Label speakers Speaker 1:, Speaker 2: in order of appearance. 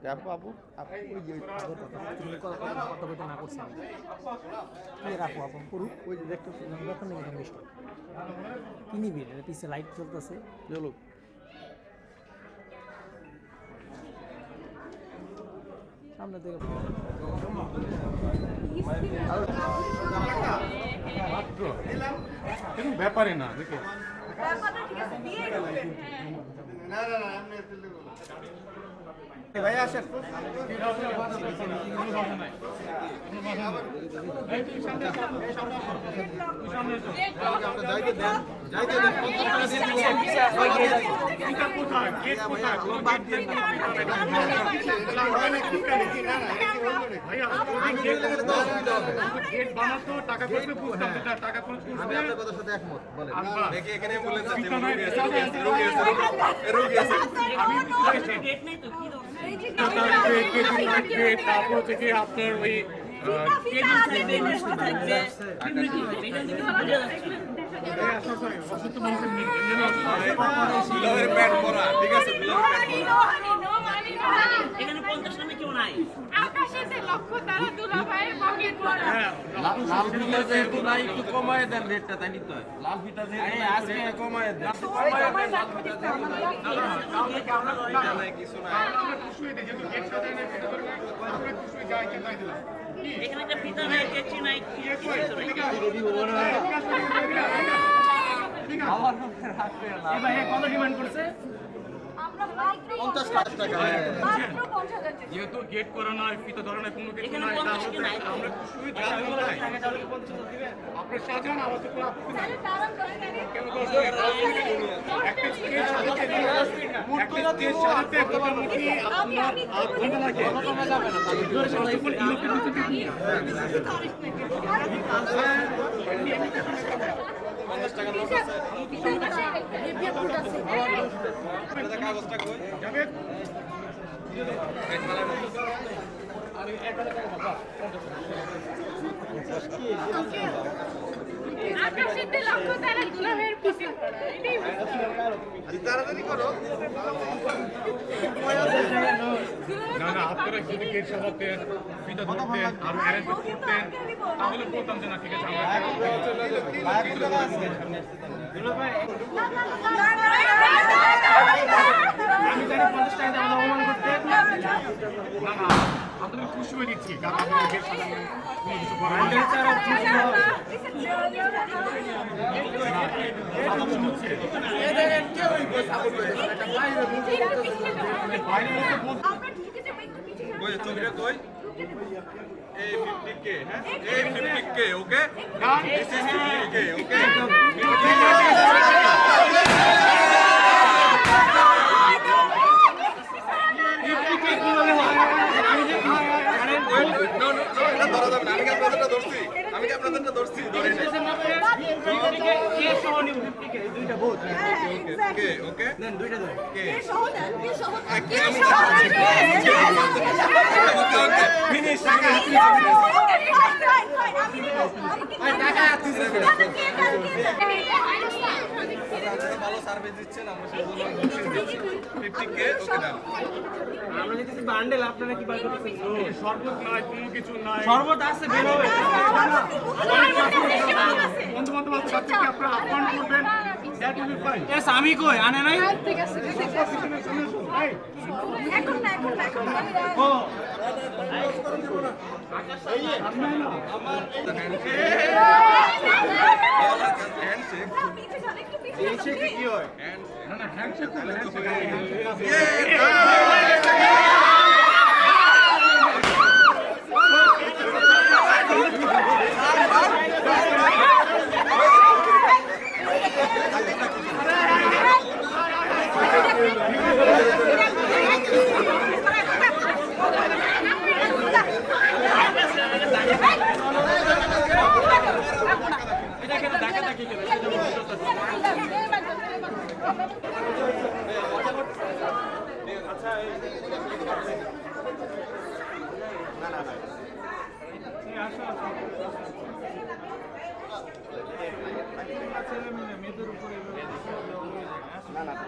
Speaker 1: আপু আপু আপু ওই যে
Speaker 2: তুমি কথা বলতে না করছেন রাখো আপু পুরো ওই যে দেখতে ব্যাপার নেই এটা বেশি কি নিবি এটা পিছে লাইট জ্বলতেছে
Speaker 1: চলো
Speaker 2: সামনে থেকে
Speaker 3: ব্যাপারে না দেখে
Speaker 1: ভাই আসেন যাইতে দেন
Speaker 3: টাকা খরচ
Speaker 1: আমি আপনার কথার সাথে একমত বলেন
Speaker 3: দেখি এখানে বলেন রোগী আছে তারপর থেকে আপনার ওই প্যান্ট পরা ঠিক আছে
Speaker 4: এখানে 50 নামে কেউ নাই আকাশেতে লক্ষ্য তারা দুলাভাইয়ের পকেট ভরা
Speaker 1: লাল ফিতা যেহেতু নাই একটু কমায় দেন রেটটা তাই নিতে হয় লাল ফিতা যেহেতু নাই আজকে কমায় দেন
Speaker 3: কিছু না
Speaker 4: এখানে একটা ফিতা নাই কেচি নাই
Speaker 2: কত ডিমান্ড করছে
Speaker 4: আমরা মাত্র
Speaker 1: 50 টাকা
Speaker 4: মাত্র 50,000
Speaker 3: যেহেতু গেট করা নয় ফিতা ধরনের কোনো কিছু
Speaker 4: এখানে
Speaker 3: নাই
Speaker 4: 50 কি নাই
Speaker 3: আমরা খুশি আপনি সাজান আমার তো কোনো আপত্তি নাই কেন একটা স্টেজ সাজাতে একটা স্টেজ সাজাতে একটা মূর্তি আপনার ধরে লাগে
Speaker 1: কাগজটা কই
Speaker 3: যাবে
Speaker 4: আকাশেতে লক্ষ্য তারা দুলাভাইয়ের পকেট ভরা এটাই
Speaker 1: তাড়াতাড়ি করো
Speaker 3: না না আপনারা যদি গেট সাজাতেন ফিতা ধরতেন আর অ্যারেঞ্জ করতেন তাহলে বলতাম যে না ঠিক আছে
Speaker 2: আমি জানি 50 টাকা দাম অপমান করতে
Speaker 3: না না আপনাদের খুশি হয়ে দিচ্ছি কারণ আপনারা গেট সাজাবেন কোনো কিছু করেন
Speaker 1: কই ছবিটা কই এই 50k হ্যাঁ এই 50k okay this is 50k ওকে আমি কি আপনাদেরটা ধরছি ওকে ওকে নেন দুইটা ধরে কে ফিনিশ ভালো সার্ভিস দিচ্ছেন আমরা সেজন্য 50k ওকে দাও
Speaker 2: আমরা যেতেছি বান্ডেল আপনারা কি বার করতেছেন
Speaker 3: শরবত নাই কোনো কিছু নাই
Speaker 2: শরবত আছে বের হবে
Speaker 3: বন্ধু বান্ধব আপনারা আহ্বান করবেন that will be fine
Speaker 2: S আমি কই আনে নাই
Speaker 4: ঠিক আছে এখন না
Speaker 2: ও
Speaker 1: হ্যান্ডশেক
Speaker 4: হ্যান্ডশেক
Speaker 1: কি হয়
Speaker 3: না না হ্যান্ডশেক করলে
Speaker 2: মেয়েদের উপরে
Speaker 3: এই